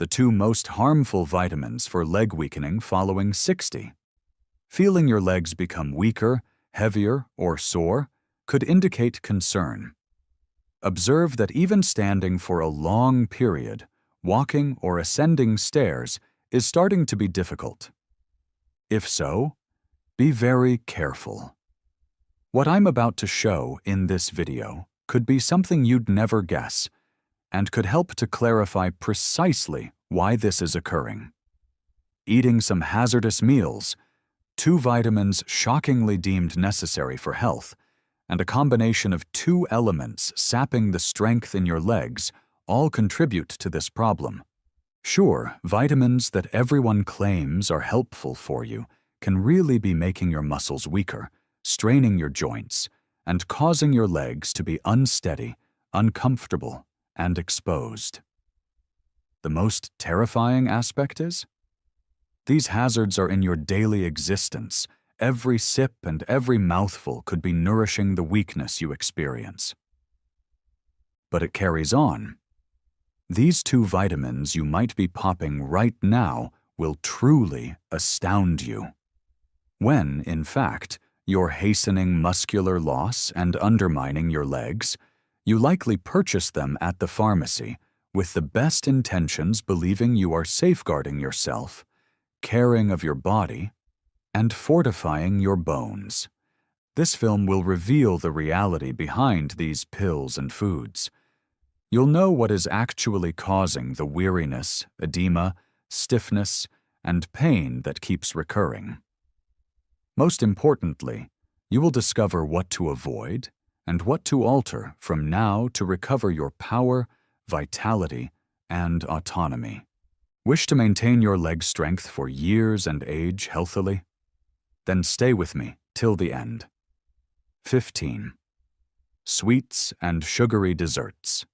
the two most harmful vitamins for leg weakening following 60. Feeling your legs become weaker, heavier, or sore could indicate concern. Observe that even standing for a long period, walking or ascending stairs is starting to be difficult. If so, be very careful. What I'm about to show in this video could be something you'd never guess and could help to clarify precisely why this is occurring. Eating some hazardous meals, 2 vitamins shockingly deemed necessary for health, and a combination of 2 elements sapping the strength in your legs all contribute to this problem. Sure, vitamins that everyone claims are helpful for you can really be making your muscles weaker, straining your joints, and causing your legs to be unsteady, uncomfortable, and exposed. The most terrifying aspect is, these hazards are in your daily existence. Every sip and every mouthful could be nourishing the weakness you experience. But it carries on. These 2 vitamins you might be popping right now will truly astound you. When, in fact, you're hastening muscular loss and undermining your legs, you likely purchase them at the pharmacy with the best intentions, believing you are safeguarding yourself, caring of your body, and fortifying your bones. This film will reveal the reality behind these pills and foods. You'll know what is actually causing the weariness, edema, stiffness, and pain that keeps recurring. Most importantly, you will discover what to avoid and what to alter from now to recover your power, vitality, and autonomy. Wish to maintain your leg strength for years and age healthily? Then stay with me till the end. 15. Sweets and sugary desserts.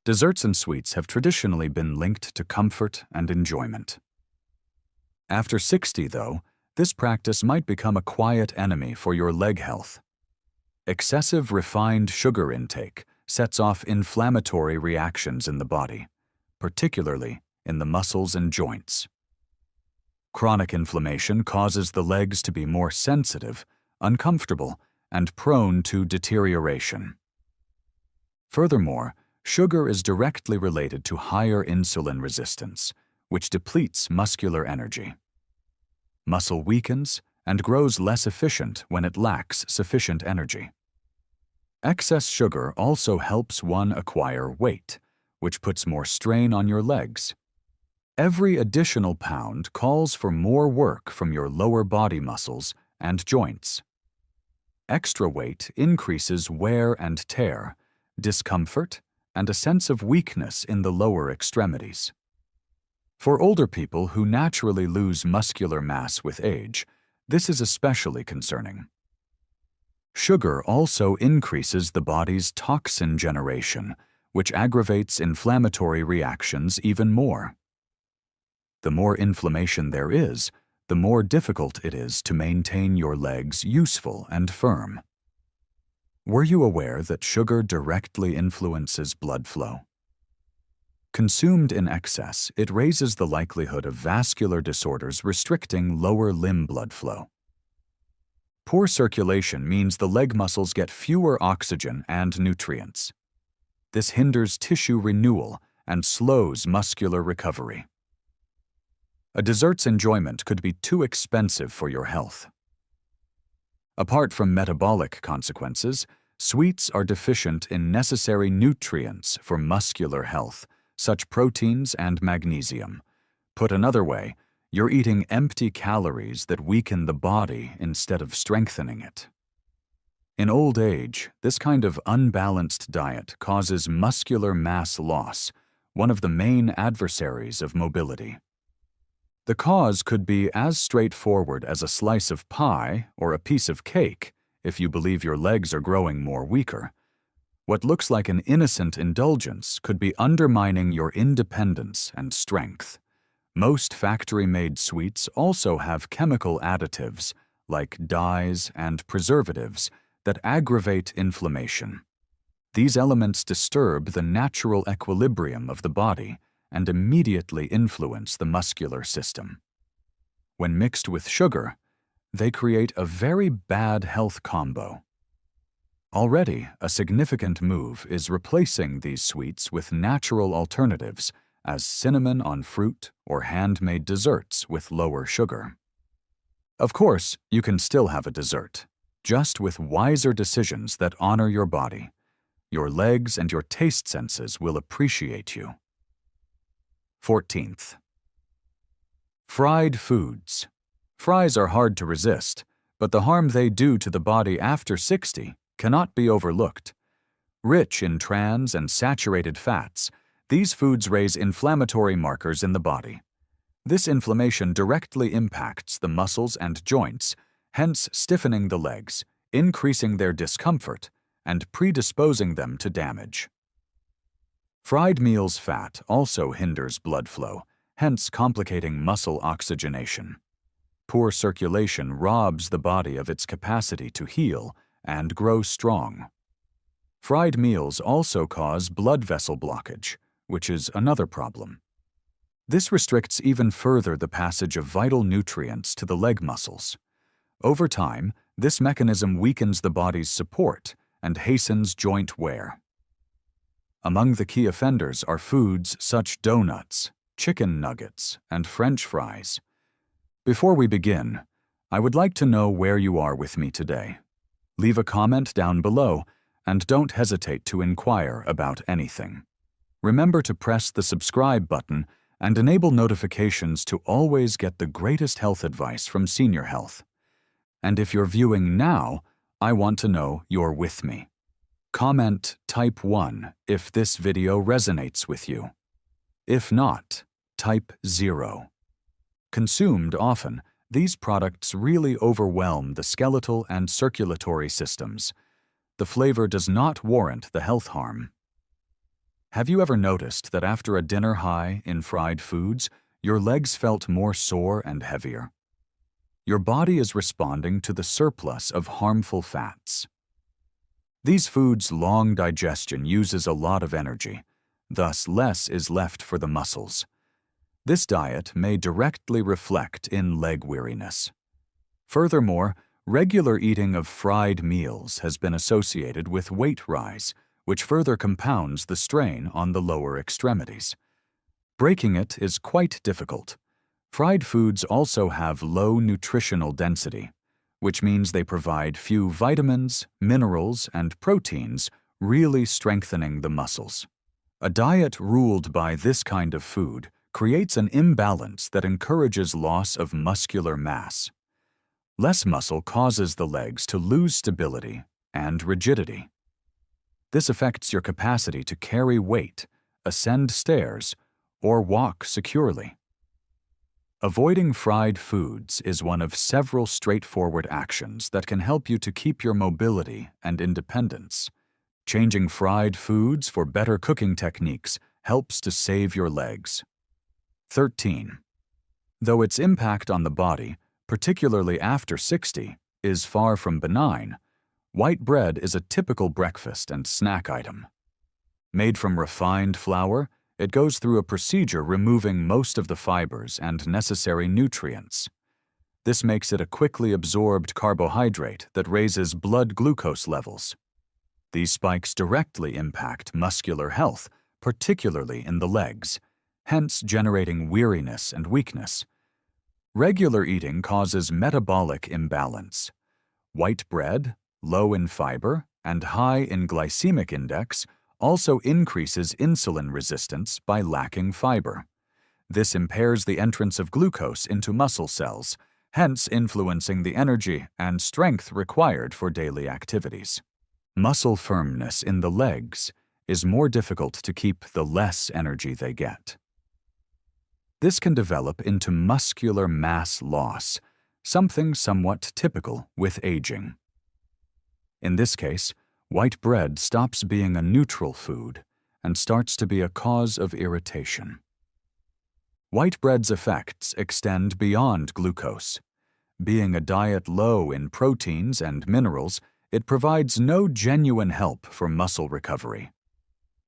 Desserts and sweets have traditionally been linked to comfort and enjoyment. After 60, though, this practice might become a quiet enemy for your leg health. Excessive refined sugar intake sets off inflammatory reactions in the body, particularly in the muscles and joints. Chronic inflammation causes the legs to be more sensitive, uncomfortable, and prone to deterioration. Furthermore, sugar is directly related to higher insulin resistance, which depletes muscular energy. Muscle weakens and grows less efficient when it lacks sufficient energy. Excess sugar also helps one acquire weight, which puts more strain on your legs. Every additional pound calls for more work from your lower body muscles and joints. Extra weight increases wear and tear, discomfort, and a sense of weakness in the lower extremities. For older people who naturally lose muscular mass with age, this is especially concerning. Sugar also increases the body's toxin generation, which aggravates inflammatory reactions even more. The more inflammation there is, the more difficult it is to maintain your legs useful and firm. Were you aware that sugar directly influences blood flow? Consumed in excess, it raises the likelihood of vascular disorders restricting lower limb blood flow. Poor circulation means the leg muscles get fewer oxygen and nutrients. This hinders tissue renewal and slows muscular recovery. A dessert's enjoyment could be too expensive for your health. Apart from metabolic consequences, sweets are deficient in necessary nutrients for muscular health, such proteins and magnesium. Put another way, you're eating empty calories that weaken the body instead of strengthening it. In old age, this kind of unbalanced diet causes muscular mass loss, one of the main adversaries of mobility. The cause could be as straightforward as a slice of pie or a piece of cake if you believe your legs are growing more weaker. What looks like an innocent indulgence could be undermining your independence and strength. Most factory-made sweets also have chemical additives, like dyes and preservatives, that aggravate inflammation. These elements disturb the natural equilibrium of the body and immediately influence the muscular system. When mixed with sugar, they create a very bad health combo. Already, a significant move is replacing these sweets with natural alternatives, as cinnamon on fruit or handmade desserts with lower sugar. Of course, you can still have a dessert, just with wiser decisions that honor your body. Your legs and your taste senses will appreciate you. 14th. Fried foods. Fries are hard to resist, but the harm they do to the body after 60 cannot be overlooked. Rich in trans and saturated fats, these foods raise inflammatory markers in the body. This inflammation directly impacts the muscles and joints, hence stiffening the legs, increasing their discomfort, and predisposing them to damage. Fried meals fat also hinders blood flow, hence complicating muscle oxygenation. Poor circulation robs the body of its capacity to heal and grow strong. Fried meals also cause blood vessel blockage, which is another problem. This restricts even further the passage of vital nutrients to the leg muscles. Over time, this mechanism weakens the body's support and hastens joint wear. Among the key offenders are foods such as donuts, chicken nuggets, and French fries. Before we begin, I would like to know where you are with me today. Leave a comment down below and don't hesitate to inquire about anything. Remember to press the subscribe button and enable notifications to always get the greatest health advice from Senior Health. And if you're viewing now, I want to know you're with me. Comment type 1 if this video resonates with you. If not, type 0. Consumed often, these products really overwhelm the skeletal and circulatory systems. The flavor does not warrant the health harm. Have you ever noticed that after a dinner high in fried foods, your legs felt more sore and heavier? Your body is responding to the surplus of harmful fats. These foods' long digestion uses a lot of energy, thus less is left for the muscles. This diet may directly reflect in leg weariness. Furthermore, regular eating of fried meals has been associated with weight rise, which further compounds the strain on the lower extremities. Breaking it is quite difficult. Fried foods also have low nutritional density, which means they provide few vitamins, minerals, and proteins, really strengthening the muscles. A diet ruled by this kind of food creates an imbalance that encourages loss of muscular mass. Less muscle causes the legs to lose stability and rigidity. This affects your capacity to carry weight, ascend stairs, or walk securely. Avoiding fried foods is one of several straightforward actions that can help you to keep your mobility and independence. Changing fried foods for better cooking techniques helps to save your legs. 13. Though its impact on the body, particularly after 60, is far from benign, white bread is a typical breakfast and snack item. Made from refined flour, it goes through a procedure removing most of the fibers and necessary nutrients. This makes it a quickly absorbed carbohydrate that raises blood glucose levels. These spikes directly impact muscular health, particularly in the legs, hence generating weariness and weakness. Regular eating causes metabolic imbalance. White bread, low in fiber, and high in glycemic index also increases insulin resistance by lacking fiber. This impairs the entrance of glucose into muscle cells, hence influencing the energy and strength required for daily activities. Muscle firmness in the legs is more difficult to keep the less energy they get. This can develop into muscular mass loss, something somewhat typical with aging. In this case, white bread stops being a neutral food and starts to be a cause of irritation. White bread's effects extend beyond glucose. Being a diet low in proteins and minerals, it provides no genuine help for muscle recovery.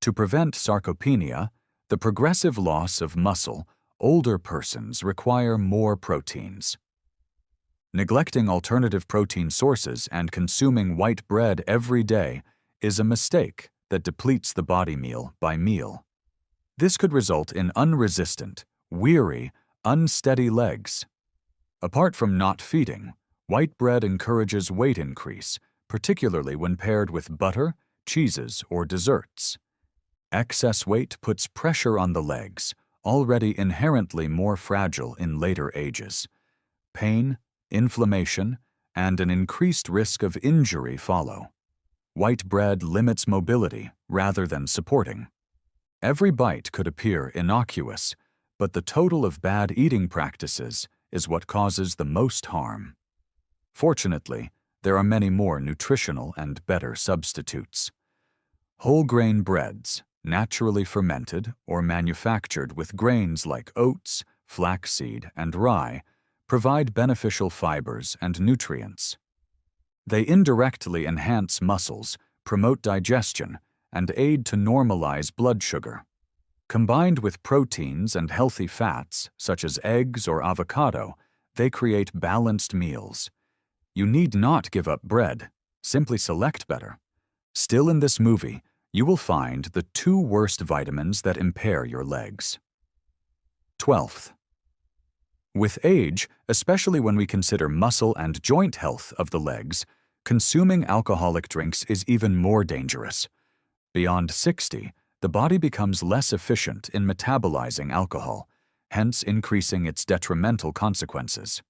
To prevent sarcopenia, the progressive loss of muscle, older persons require more proteins. Neglecting alternative protein sources and consuming white bread every day is a mistake that depletes the body meal by meal. This could result in unresistant, weary, unsteady legs. Apart from not feeding, white bread encourages weight increase, particularly when paired with butter, cheeses, or desserts. Excess weight puts pressure on the legs, already inherently more fragile in later ages. Pain, inflammation, and an increased risk of injury follow. White bread limits mobility rather than supporting. Every bite could appear innocuous, but the total of bad eating practices is what causes the most harm. Fortunately, there are many more nutritional and better substitutes. Whole grain breads, naturally fermented or manufactured with grains like oats, flaxseed, and rye, provide beneficial fibers and nutrients. They indirectly enhance muscles, promote digestion, and aid to normalize blood sugar. Combined with proteins and healthy fats, such as eggs or avocado, they create balanced meals. You need not give up bread, simply select better. Still in this movie, you will find the 2 worst vitamins that impair your legs. 12th. With age, especially when we consider muscle and joint health of the legs, consuming alcoholic drinks is even more dangerous. Beyond 60, the body becomes less efficient in metabolizing alcohol, hence increasing its detrimental consequences.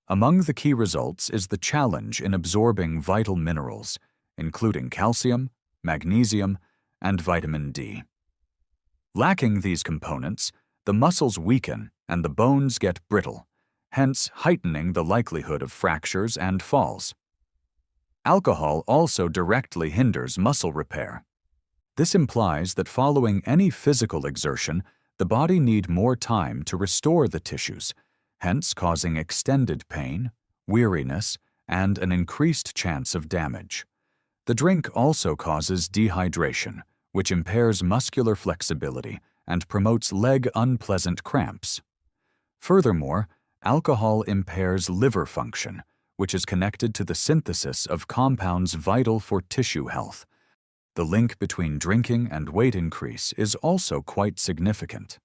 Among the key results is the challenge in absorbing vital minerals, including calcium, magnesium, and vitamin D. Lacking these components, the muscles weaken and the bones get brittle, hence heightening the likelihood of fractures and falls. Alcohol also directly hinders muscle repair. This implies that following any physical exertion, the body needs more time to restore the tissues, hence causing extended pain, weariness, and an increased chance of damage. The drink also causes dehydration, which impairs muscular flexibility and promotes leg unpleasant cramps. Furthermore, alcohol impairs liver function, which is connected to the synthesis of compounds vital for tissue health. The link between drinking and weight increase is also quite significant.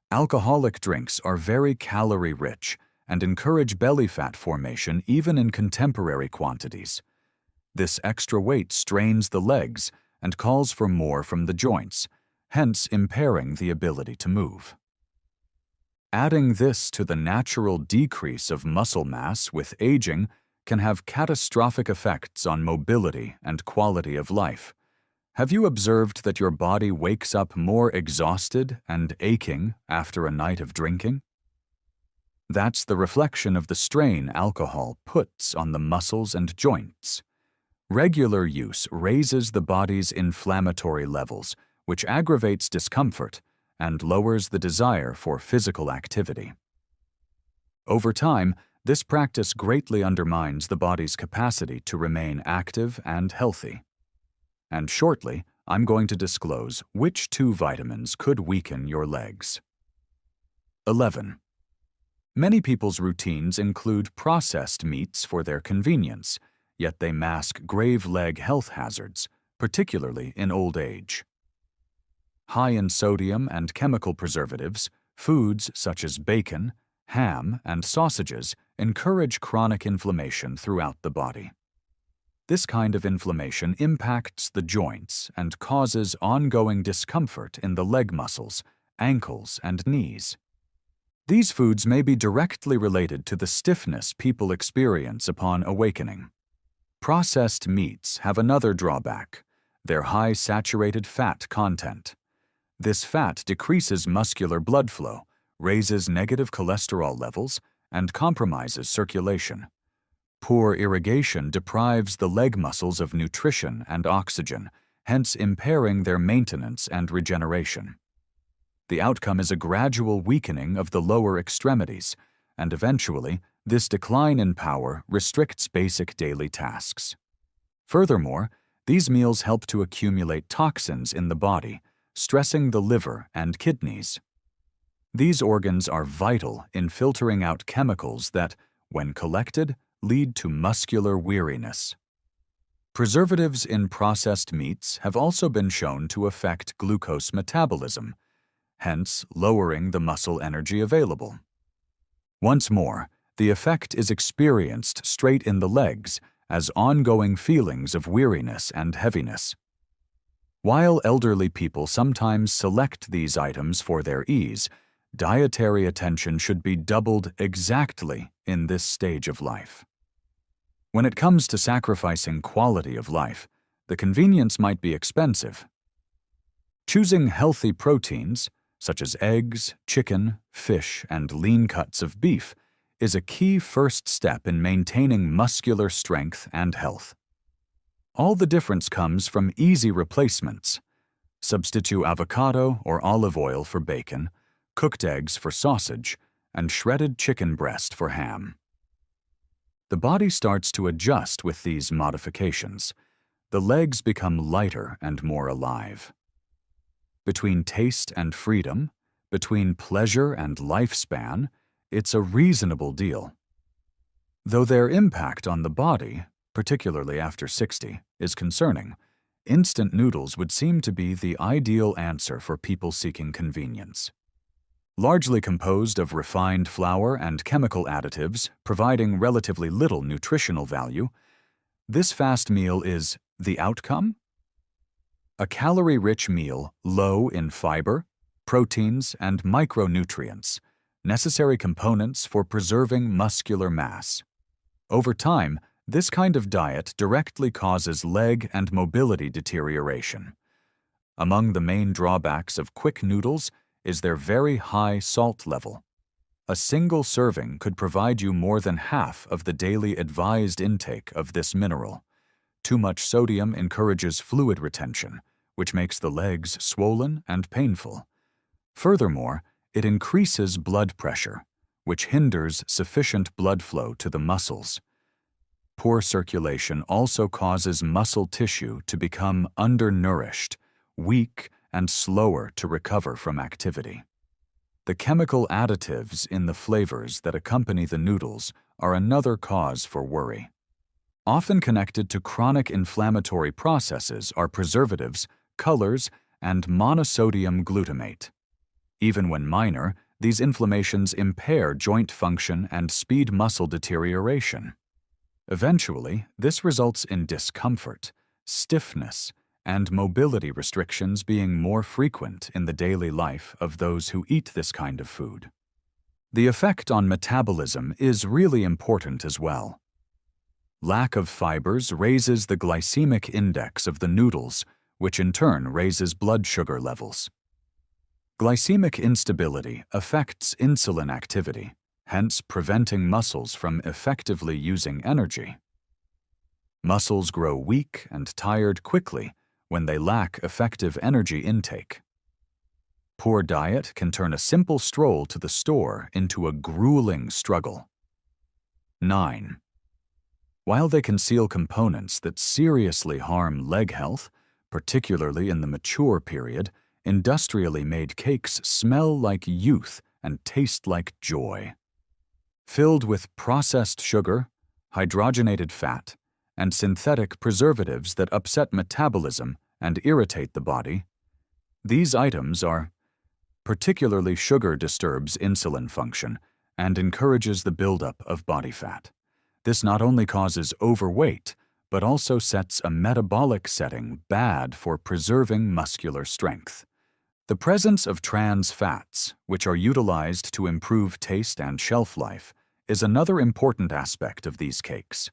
Alcoholic drinks are very calorie-rich and encourage belly fat formation even in contemporary quantities. This extra weight strains the legs and calls for more from the joints, hence impairing the ability to move. Adding this to the natural decrease of muscle mass with aging can have catastrophic effects on mobility and quality of life. Have you observed that your body wakes up more exhausted and aching after a night of drinking? That's the reflection of the strain alcohol puts on the muscles and joints. Regular use raises the body's inflammatory levels, which aggravates discomfort and lowers the desire for physical activity. Over time, this practice greatly undermines the body's capacity to remain active and healthy. And shortly, I'm going to disclose which 2 vitamins could weaken your legs. 11. Many people's routines include processed meats for their convenience, yet they mask grave leg health hazards, particularly in old age. High in sodium and chemical preservatives, foods such as bacon, ham, and sausages encourage chronic inflammation throughout the body. This kind of inflammation impacts the joints and causes ongoing discomfort in the leg muscles, ankles, and knees. These foods may be directly related to the stiffness people experience upon awakening. Processed meats have another drawback: their high saturated fat content. This fat decreases muscular blood flow, raises negative cholesterol levels, and compromises circulation. Poor irrigation deprives the leg muscles of nutrition and oxygen, hence impairing their maintenance and regeneration. The outcome is a gradual weakening of the lower extremities, and eventually, this decline in power restricts basic daily tasks. Furthermore, these meals help to accumulate toxins in the body, stressing the liver and kidneys. These organs are vital in filtering out chemicals that, when collected, lead to muscular weariness. Preservatives in processed meats have also been shown to affect glucose metabolism, hence lowering the muscle energy available. Once more, the effect is experienced straight in the legs as ongoing feelings of weariness and heaviness. While elderly people sometimes select these items for their ease, dietary attention should be doubled exactly in this stage of life. When it comes to sacrificing quality of life, the convenience might be expensive. Choosing healthy proteins, such as eggs, chicken, fish, and lean cuts of beef, is a key first step in maintaining muscular strength and health. All the difference comes from easy replacements. Substitute avocado or olive oil for bacon, cooked eggs for sausage, and shredded chicken breast for ham. The body starts to adjust with these modifications. The legs become lighter and more alive. Between taste and freedom, between pleasure and lifespan, it's a reasonable deal. Though their impact on the body, particularly after 60, is concerning, instant noodles would seem to be the ideal answer for people seeking convenience. Largely composed of refined flour and chemical additives, providing relatively little nutritional value, this fast meal is the outcome? A calorie-rich meal low in fiber, proteins, and micronutrients, necessary components for preserving muscular mass. Over time, this kind of diet directly causes leg and mobility deterioration. Among the main drawbacks of quick noodles is their very high salt level. A single serving could provide you more than half of the daily advised intake of this mineral. Too much sodium encourages fluid retention, which makes the legs swollen and painful. Furthermore, it increases blood pressure, which hinders sufficient blood flow to the muscles. Poor circulation also causes muscle tissue to become undernourished, weak, and slower to recover from activity. The chemical additives in the flavors that accompany the noodles are another cause for worry. Often connected to chronic inflammatory processes are preservatives, colors, and monosodium glutamate. Even when minor, these inflammations impair joint function and speed muscle deterioration. Eventually, this results in discomfort, stiffness, and mobility restrictions being more frequent in the daily life of those who eat this kind of food. The effect on metabolism is really important as well. Lack of fibers raises the glycemic index of the noodles, which in turn raises blood sugar levels. Glycemic instability affects insulin activity, hence preventing muscles from effectively using energy. Muscles grow weak and tired quickly when they lack effective energy intake. Poor diet can turn a simple stroll to the store into a grueling struggle. 9. While they conceal components that seriously harm leg health, particularly in the mature period, industrially made cakes smell like youth and taste like joy. Filled with processed sugar, hydrogenated fat, and synthetic preservatives that upset metabolism and irritate the body, these items are particularly sugar disturbs insulin function and encourages the buildup of body fat. This not only causes overweight, but also sets a metabolic setting bad for preserving muscular strength. The presence of trans fats, which are utilized to improve taste and shelf life, is another important aspect of these cakes.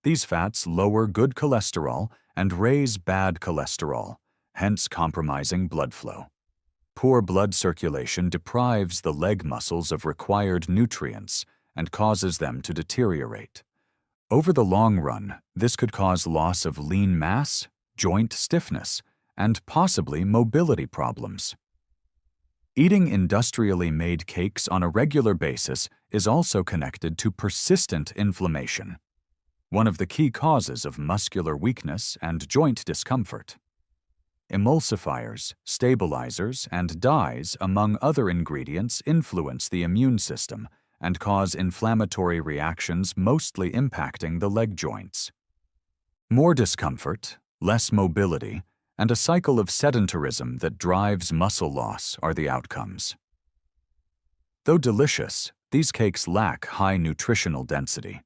These fats lower good cholesterol and raise bad cholesterol, hence compromising blood flow. Poor blood circulation deprives the leg muscles of required nutrients and causes them to deteriorate. Over the long run, this could cause loss of lean mass, joint stiffness, and possibly mobility problems. Eating industrially made cakes on a regular basis is also connected to persistent inflammation, one of the key causes of muscular weakness and joint discomfort. Emulsifiers, stabilizers, and dyes, among other ingredients, influence the immune system and cause inflammatory reactions, mostly impacting the leg joints. More discomfort, less mobility, and a cycle of sedentarism that drives muscle loss are the outcomes. Though delicious, these cakes lack high nutritional density.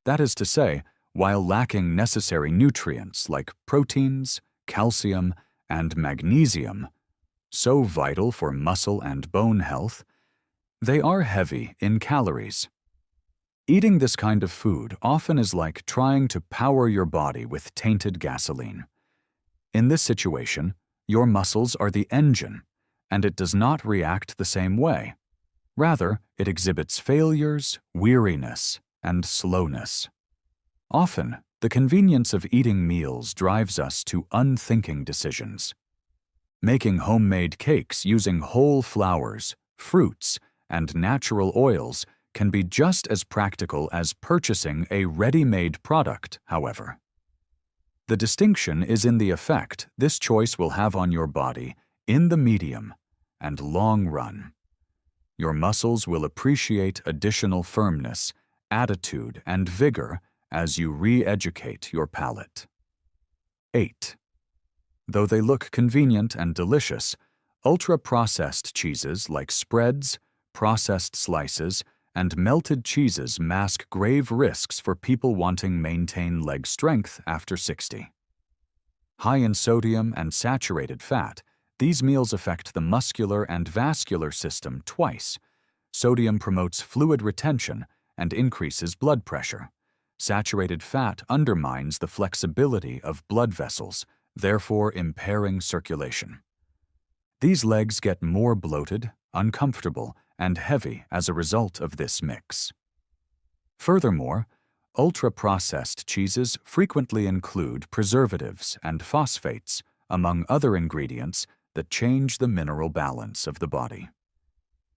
That is to say, while lacking necessary nutrients like proteins, calcium, and magnesium, so vital for muscle and bone health, they are heavy in calories. Eating this kind of food often is like trying to power your body with tainted gasoline. In this situation, your muscles are the engine, and it does not react the same way. Rather, it exhibits failures, weariness, and slowness. Often, the convenience of eating meals drives us to unthinking decisions. Making homemade cakes using whole flours, fruits, and natural oils can be just as practical as purchasing a ready-made product, however. The distinction is in the effect this choice will have on your body in the medium and long run. Your muscles will appreciate additional firmness, attitude, and vigor as you re-educate your palate. 8. Though they look convenient and delicious, ultra-processed cheeses like spreads, processed slices, and melted cheeses mask grave risks for people wanting maintain leg strength after 60. High in sodium and saturated fat, these meals affect the muscular and vascular system twice. Sodium promotes fluid retention and increases blood pressure. Saturated fat undermines the flexibility of blood vessels, therefore impairing circulation. These legs get more bloated, uncomfortable, and heavy as a result of this mix. Furthermore, ultra-processed cheeses frequently include preservatives and phosphates, among other ingredients that change the mineral balance of the body.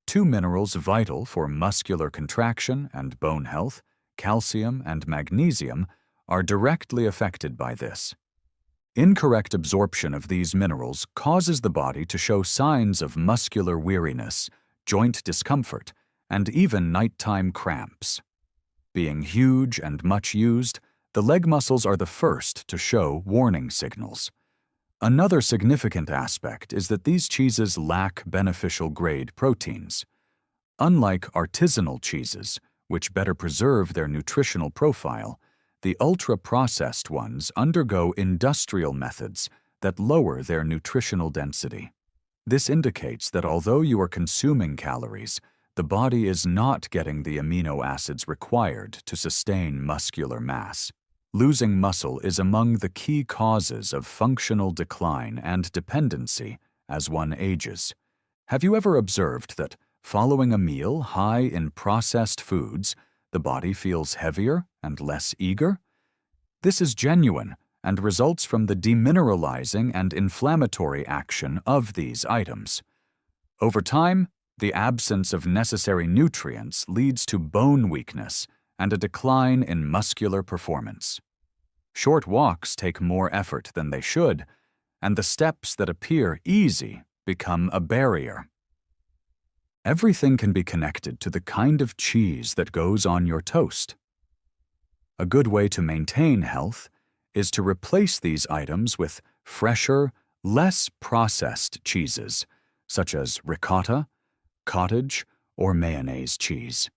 Two minerals vital for muscular contraction and bone health, calcium and magnesium, are directly affected by this. Incorrect absorption of these minerals causes the body to show signs of muscular weariness, joint discomfort, and even nighttime cramps. Being huge and much used, the leg muscles are the first to show warning signals. Another significant aspect is that these cheeses lack beneficial grade proteins. Unlike artisanal cheeses, which better preserve their nutritional profile, the ultra-processed ones undergo industrial methods that lower their nutritional density. This indicates that although you are consuming calories, the body is not getting the amino acids required to sustain muscular mass. Losing muscle is among the key causes of functional decline and dependency as one ages. Have you ever observed that, following a meal high in processed foods, the body feels heavier and less eager? This is genuine and results from the demineralizing and inflammatory action of these items. Over time, the absence of necessary nutrients leads to bone weakness and a decline in muscular performance. Short walks take more effort than they should, and the steps that appear easy become a barrier. Everything can be connected to the kind of cheese that goes on your toast. A good way to maintain health is to replace these items with fresher, less processed cheeses, such as ricotta, cottage, or mayonnaise cheese.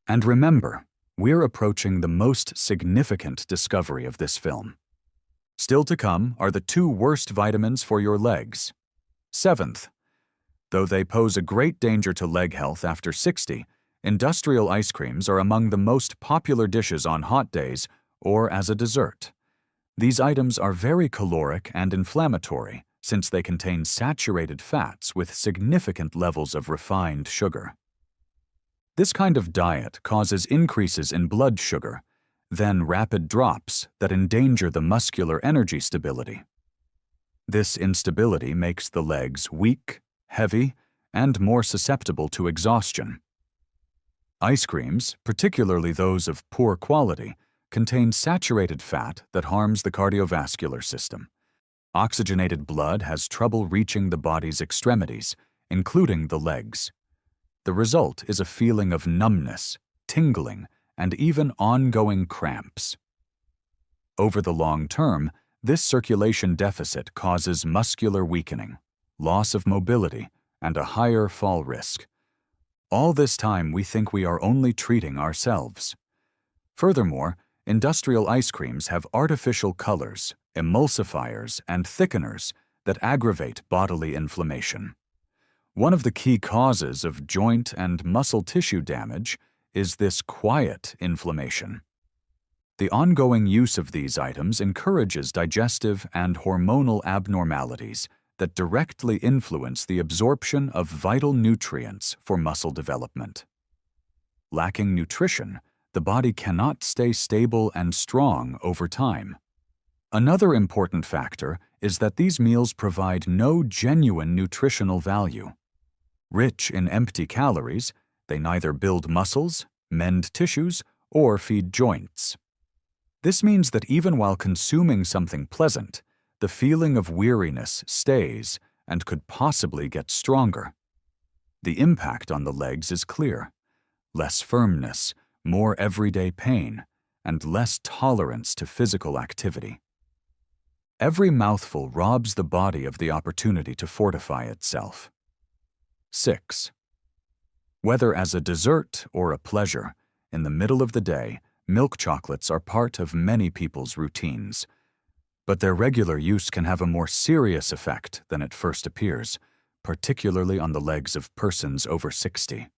And remember, we're approaching the most significant discovery of this film. Still to come are the 2 worst vitamins for your legs. 7th, though they pose a great danger to leg health after 60, industrial ice creams are among the most popular dishes on hot days or as a dessert. These items are very caloric and inflammatory since they contain saturated fats with significant levels of refined sugar. This kind of diet causes increases in blood sugar, then rapid drops that endanger the muscular energy stability. This instability makes the legs weak, heavy, and more susceptible to exhaustion. Ice creams, particularly those of poor quality, contain saturated fat that harms the cardiovascular system. Oxygenated blood has trouble reaching the body's extremities, including the legs. The result is a feeling of numbness, tingling, and even ongoing cramps. Over the long term, this circulation deficit causes muscular weakening, loss of mobility, and a higher fall risk. All this time we think we are only treating ourselves. Furthermore, industrial ice creams have artificial colors, emulsifiers, and thickeners that aggravate bodily inflammation. One of the key causes of joint and muscle tissue damage is this quiet inflammation. The ongoing use of these items encourages digestive and hormonal abnormalities that directly influence the absorption of vital nutrients for muscle development. Lacking nutrition, the body cannot stay stable and strong over time. Another important factor is that these meals provide no genuine nutritional value. Rich in empty calories, they neither build muscles, mend tissues, or feed joints. This means that even while consuming something pleasant, the feeling of weariness stays and could possibly get stronger. The impact on the legs is clear: less firmness, more everyday pain, and less tolerance to physical activity. Every mouthful robs the body of the opportunity to fortify itself. 6. Whether as a dessert or a pleasure, in the middle of the day, milk chocolates are part of many people's routines. But their regular use can have a more serious effect than it first appears, particularly on the legs of persons over 60.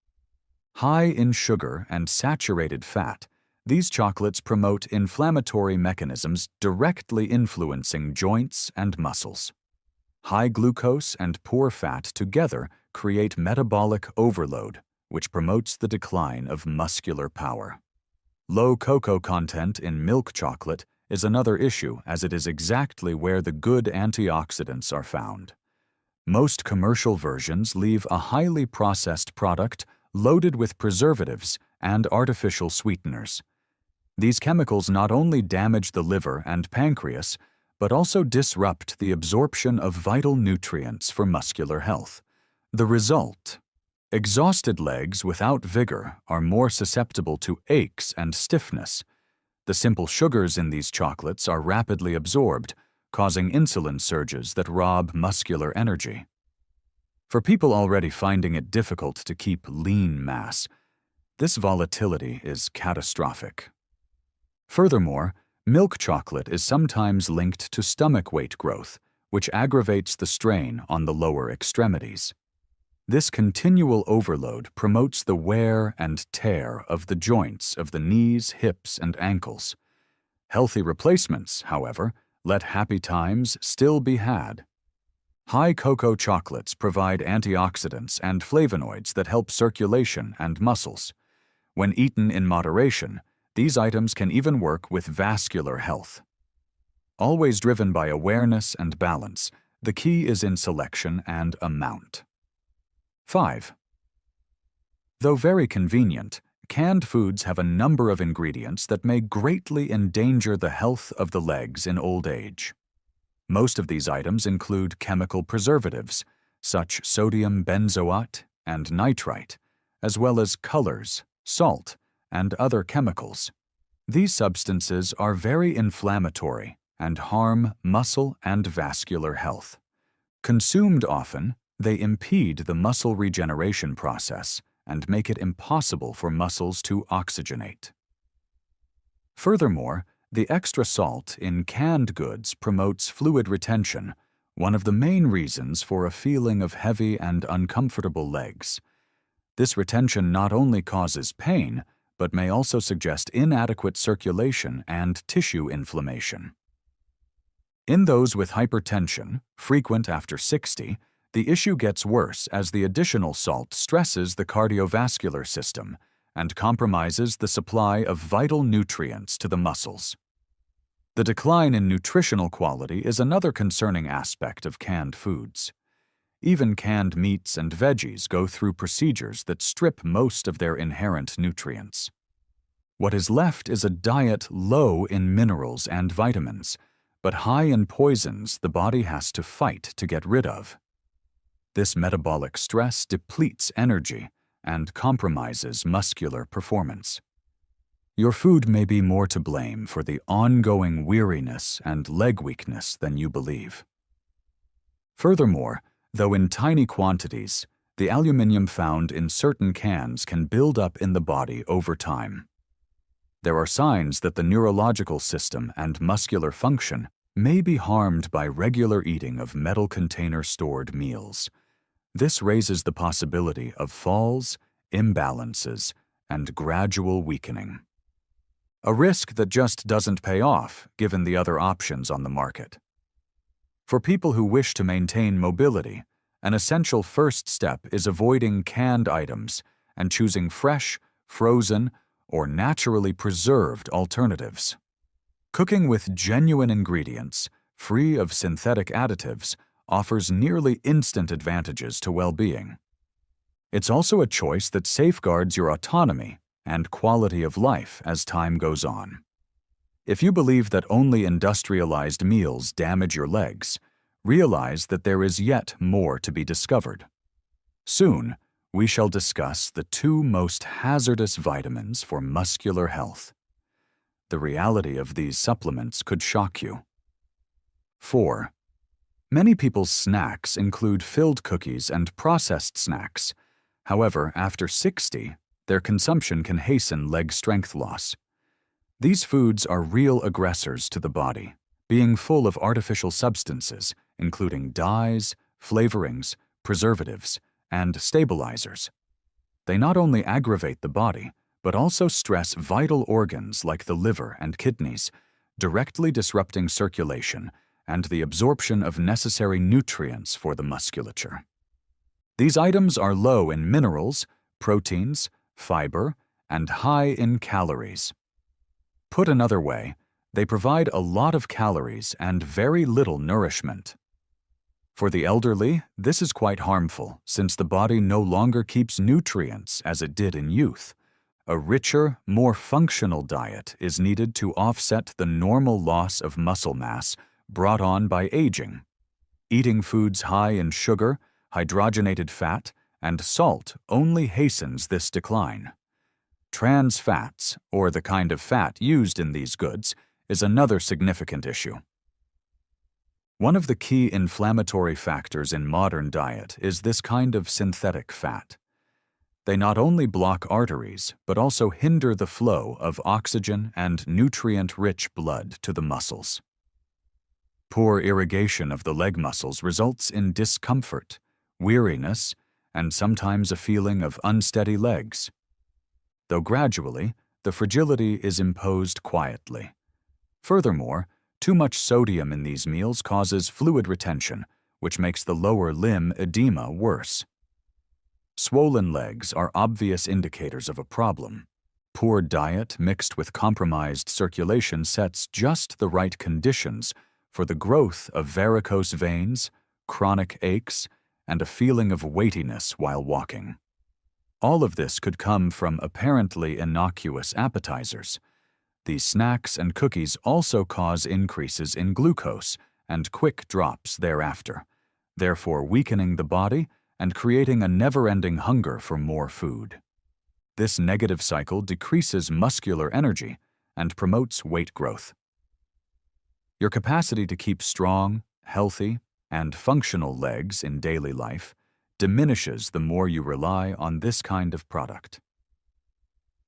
High in sugar and saturated fat, these chocolates promote inflammatory mechanisms directly influencing joints and muscles. High glucose and poor fat together create metabolic overload, which promotes the decline of muscular power. Low cocoa content in milk chocolate is another issue, as it is exactly where the good antioxidants are found. Most commercial versions leave a highly processed product loaded with preservatives and artificial sweeteners. These chemicals not only damage the liver and pancreas, but also disrupt the absorption of vital nutrients for muscular health. The result: exhausted legs without vigor are more susceptible to aches and stiffness. The simple sugars in these chocolates are rapidly absorbed, causing insulin surges that rob muscular energy. For people already finding it difficult to keep lean mass, this volatility is catastrophic. Furthermore, milk chocolate is sometimes linked to stomach weight growth, which aggravates the strain on the lower extremities. This continual overload promotes the wear and tear of the joints of the knees, hips, and ankles. Healthy replacements, however, let happy times still be had. High cocoa chocolates provide antioxidants and flavonoids that help circulation and muscles. When eaten in moderation, these items can even work with vascular health. Always driven by awareness and balance, the key is in selection and amount. 5. Though very convenient, canned foods have a number of ingredients that may greatly endanger the health of the legs in old age. Most of these items include chemical preservatives, such sodium benzoate and nitrite, as well as colors, salt, and other chemicals. These substances are very inflammatory and harm muscle and vascular health. Consumed often, they impede the muscle regeneration process and make it impossible for muscles to oxygenate. Furthermore, the extra salt in canned goods promotes fluid retention, one of the main reasons for a feeling of heavy and uncomfortable legs. This retention not only causes pain, but may also suggest inadequate circulation and tissue inflammation. In those with hypertension, frequent after 60, the issue gets worse as the additional salt stresses the cardiovascular system and compromises the supply of vital nutrients to the muscles. The decline in nutritional quality is another concerning aspect of canned foods. Even canned meats and veggies go through procedures that strip most of their inherent nutrients. What is left is a diet low in minerals and vitamins, but high in poisons the body has to fight to get rid of. This metabolic stress depletes energy and compromises muscular performance. Your food may be more to blame for the ongoing weariness and leg weakness than you believe. Furthermore, though in tiny quantities, the aluminum found in certain cans can build up in the body over time. There are signs that the neurological system and muscular function may be harmed by regular eating of metal container-stored meals. This raises the possibility of falls, imbalances, and gradual weakening. A risk that just doesn't pay off given the other options on the market. For people who wish to maintain mobility, an essential first step is avoiding canned items and choosing fresh, frozen, or naturally preserved alternatives. Cooking with genuine ingredients, free of synthetic additives, offers nearly instant advantages to well-being. It's also a choice that safeguards your autonomy and quality of life as time goes on. If you believe that only industrialized meals damage your legs, realize that there is yet more to be discovered. Soon, we shall discuss the two most hazardous vitamins for muscular health. The reality of these supplements could shock you. 4. Many people's snacks include filled cookies and processed snacks. However, after 60, their consumption can hasten leg strength loss. These foods are real aggressors to the body, being full of artificial substances, including dyes, flavorings, preservatives, and stabilizers. They not only aggravate the body, but also stress vital organs like the liver and kidneys, directly disrupting circulation and the absorption of necessary nutrients for the musculature. These items are low in minerals, proteins, fiber, and high in calories. Put another way, they provide a lot of calories and very little nourishment. For the elderly, this is quite harmful since the body no longer keeps nutrients as it did in youth. A richer, more functional diet is needed to offset the normal loss of muscle mass brought on by aging. Eating foods high in sugar, hydrogenated fat, and salt only hastens this decline. Trans fats, or the kind of fat used in these goods, is another significant issue. One of the key inflammatory factors in modern diet is this kind of synthetic fat. They not only block arteries, but also hinder the flow of oxygen and nutrient-rich blood to the muscles. Poor irrigation of the leg muscles results in discomfort, weariness, and sometimes a feeling of unsteady legs. Though gradually, the fragility is imposed quietly. Furthermore, too much sodium in these meals causes fluid retention, which makes the lower limb edema worse. Swollen legs are obvious indicators of a problem. Poor diet mixed with compromised circulation sets just the right conditions for the growth of varicose veins, chronic aches, and a feeling of weightiness while walking. All of this could come from apparently innocuous appetizers. These snacks and cookies also cause increases in glucose and quick drops thereafter, therefore weakening the body and creating a never-ending hunger for more food. This negative cycle decreases muscular energy and promotes weight growth. Your capacity to keep strong, healthy, and functional legs in daily life diminishes the more you rely on this kind of product.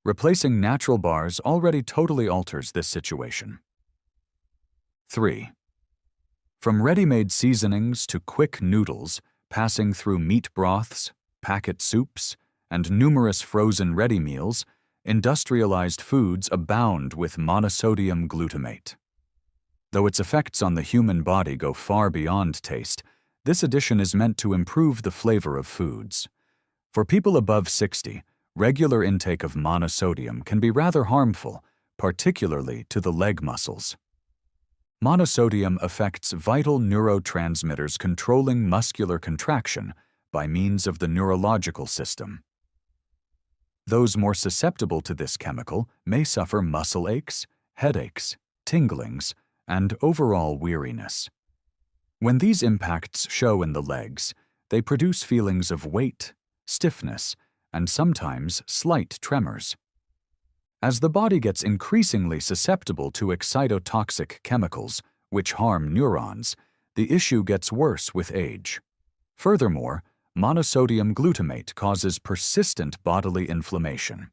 Replacing natural bars already totally alters this situation. 3. From ready-made seasonings to quick noodles, passing through meat broths, packet soups, and numerous frozen ready meals, industrialized foods abound with monosodium glutamate. Though its effects on the human body go far beyond taste, this addition is meant to improve the flavor of foods. For people above 60, regular intake of monosodium can be rather harmful, particularly to the leg muscles. Monosodium affects vital neurotransmitters controlling muscular contraction by means of the neurological system. Those more susceptible to this chemical may suffer muscle aches, headaches, tinglings, and overall weariness. When these impacts show in the legs, they produce feelings of weight, stiffness, and sometimes slight tremors. As the body gets increasingly susceptible to excitotoxic chemicals, which harm neurons, the issue gets worse with age. Furthermore, monosodium glutamate causes persistent bodily inflammation.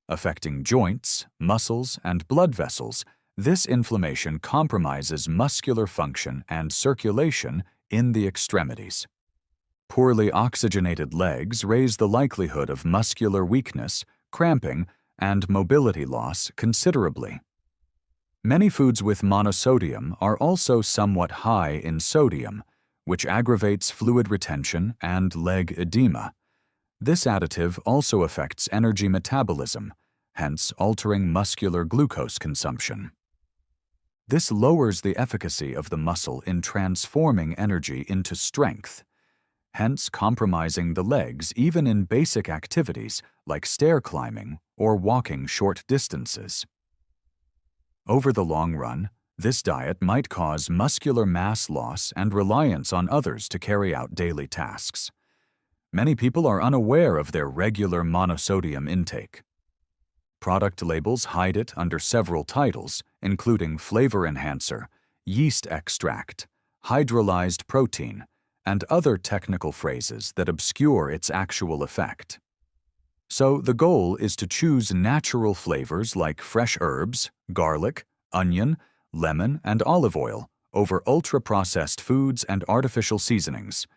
Affecting joints, muscles, and blood vessels, this inflammation compromises muscular function and circulation in the extremities. Poorly oxygenated legs raise the likelihood of muscular weakness, cramping, and mobility loss considerably. Many foods with monosodium are also somewhat high in sodium, which aggravates fluid retention and leg edema. This additive also affects energy metabolism, hence altering muscular glucose consumption. This lowers the efficacy of the muscle in transforming energy into strength, hence compromising the legs even in basic activities like stair climbing or walking short distances. Over the long run, this diet might cause muscular mass loss and reliance on others to carry out daily tasks. Many people are unaware of their regular monosodium intake. Product labels hide it under several titles, including flavor enhancer, yeast extract, hydrolyzed protein, and other technical phrases that obscure its actual effect. So the goal is to choose natural flavors like fresh herbs, garlic, onion, lemon, and olive oil over ultra-processed foods and artificial seasonings.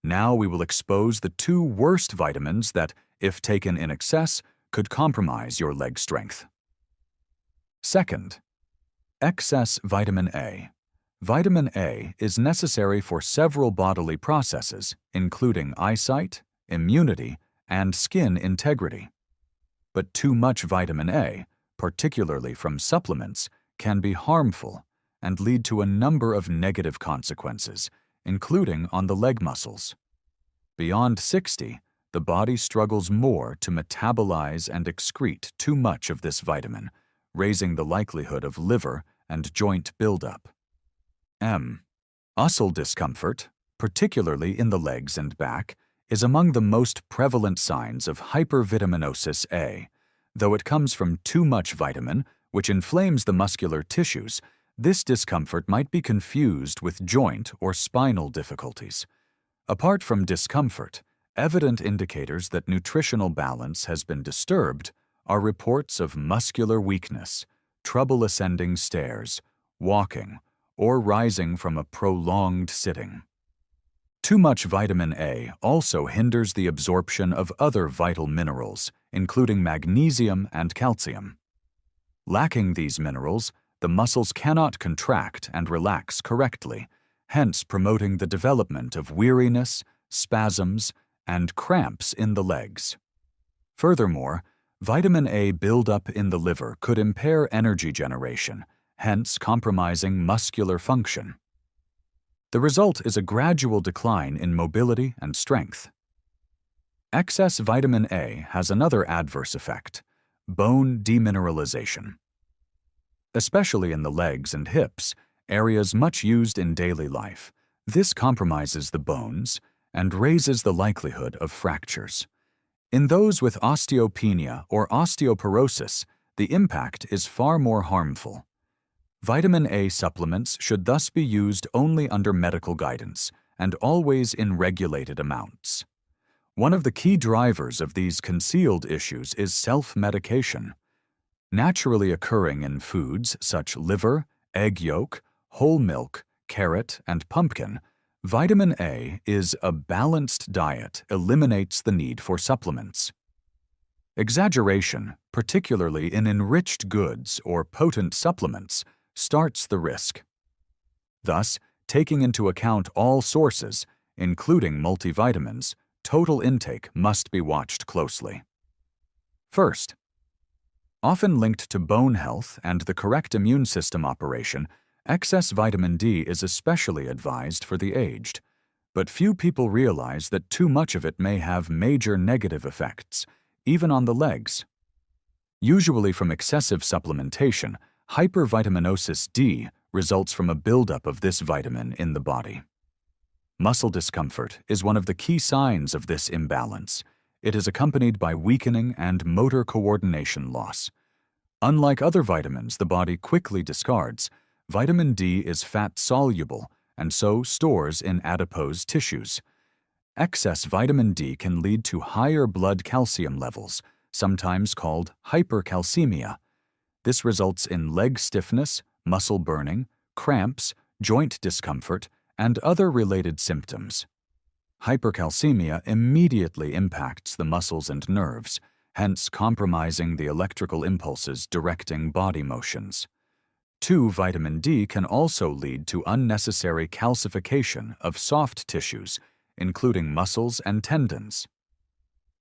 Now we will expose the two worst vitamins that, if taken in excess, could compromise your leg strength. Second, excess vitamin A. Vitamin A is necessary for several bodily processes, including eyesight, immunity, and skin integrity. But too much vitamin A, particularly from supplements, can be harmful and lead to a number of negative consequences, including on the leg muscles. Beyond 60, the body struggles more to metabolize and excrete too much of this vitamin, raising the likelihood of liver and joint buildup. Muscle discomfort, particularly in the legs and back, is among the most prevalent signs of hypervitaminosis A. Though it comes from too much vitamin, which inflames the muscular tissues, this discomfort might be confused with joint or spinal difficulties. Apart from discomfort, evident indicators that nutritional balance has been disturbed are reports of muscular weakness, trouble ascending stairs, walking, or rising from a prolonged sitting. Too much vitamin A also hinders the absorption of other vital minerals, including magnesium and calcium. Lacking these minerals, the muscles cannot contract and relax correctly, hence promoting the development of weariness, spasms, and cramps in the legs. Furthermore, vitamin A buildup in the liver could impair energy generation, hence compromising muscular function. The result is a gradual decline in mobility and strength. Excess vitamin A has another adverse effect: bone demineralization. Especially in the legs and hips, areas much used in daily life, this compromises the bones and raises the likelihood of fractures. In those with osteopenia or osteoporosis, the impact is far more harmful. Vitamin A supplements should thus be used only under medical guidance and always in regulated amounts. One of the key drivers of these concealed issues is self-medication. Naturally occurring in foods such liver, egg yolk, whole milk, carrot, and pumpkin, vitamin A is a balanced diet eliminates the need for supplements. Exaggeration, particularly in enriched goods or potent supplements, starts the risk. Thus, taking into account all sources, including multivitamins, total intake must be watched closely. First, often linked to bone health and the correct immune system operation, excess vitamin D is especially advised for the aged, but few people realize that too much of it may have major negative effects, even on the legs. Usually from excessive supplementation, hypervitaminosis D results from a buildup of this vitamin in the body. Muscle discomfort is one of the key signs of this imbalance. It is accompanied by weakening and motor coordination loss. Unlike other vitamins the body quickly discards, vitamin D is fat-soluble and so stores in adipose tissues. Excess vitamin D can lead to higher blood calcium levels, sometimes called hypercalcemia. This results in leg stiffness, muscle burning, cramps, joint discomfort, and other related symptoms. Hypercalcemia immediately impacts the muscles and nerves, hence compromising the electrical impulses directing body motions. Vitamin D can also lead to unnecessary calcification of soft tissues, including muscles and tendons.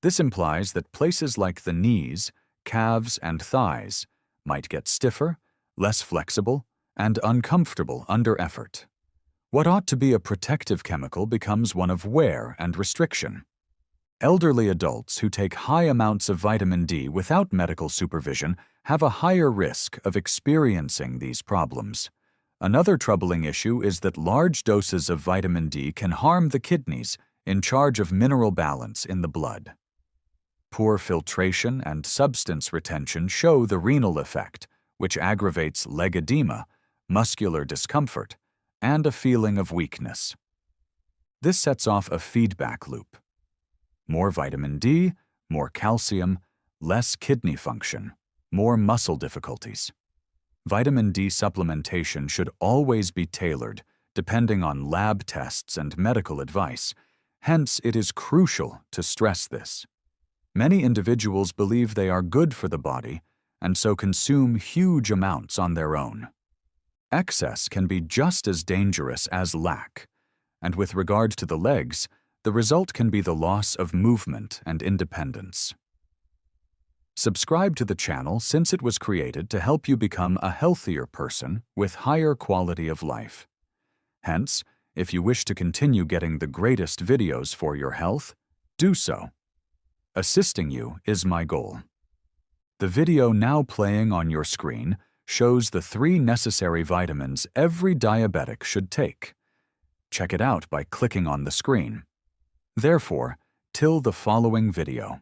This implies that places like the knees, calves, and thighs might get stiffer, less flexible, and uncomfortable under effort. What ought to be a protective chemical becomes one of wear and restriction. Elderly adults who take high amounts of vitamin D without medical supervision have a higher risk of experiencing these problems. Another troubling issue is that large doses of vitamin D can harm the kidneys in charge of mineral balance in the blood. Poor filtration and substance retention show the renal effect, which aggravates leg edema, muscular discomfort, and a feeling of weakness. This sets off a feedback loop. More vitamin D, more calcium, less kidney function, more muscle difficulties. Vitamin D supplementation should always be tailored, depending on lab tests and medical advice. Hence, it is crucial to stress this. Many individuals believe they are good for the body, and so consume huge amounts on their own. Excess can be just as dangerous as lack, and with regard to the legs, the result can be the loss of movement and independence. Subscribe to the channel since it was created to help you become a healthier person with higher quality of life. Hence, if you wish to continue getting the greatest videos for your health, do so. Assisting you is my goal. The video now playing on your screen shows the 3 necessary vitamins every diabetic should take. Check it out by clicking on the screen. Therefore, till the following video.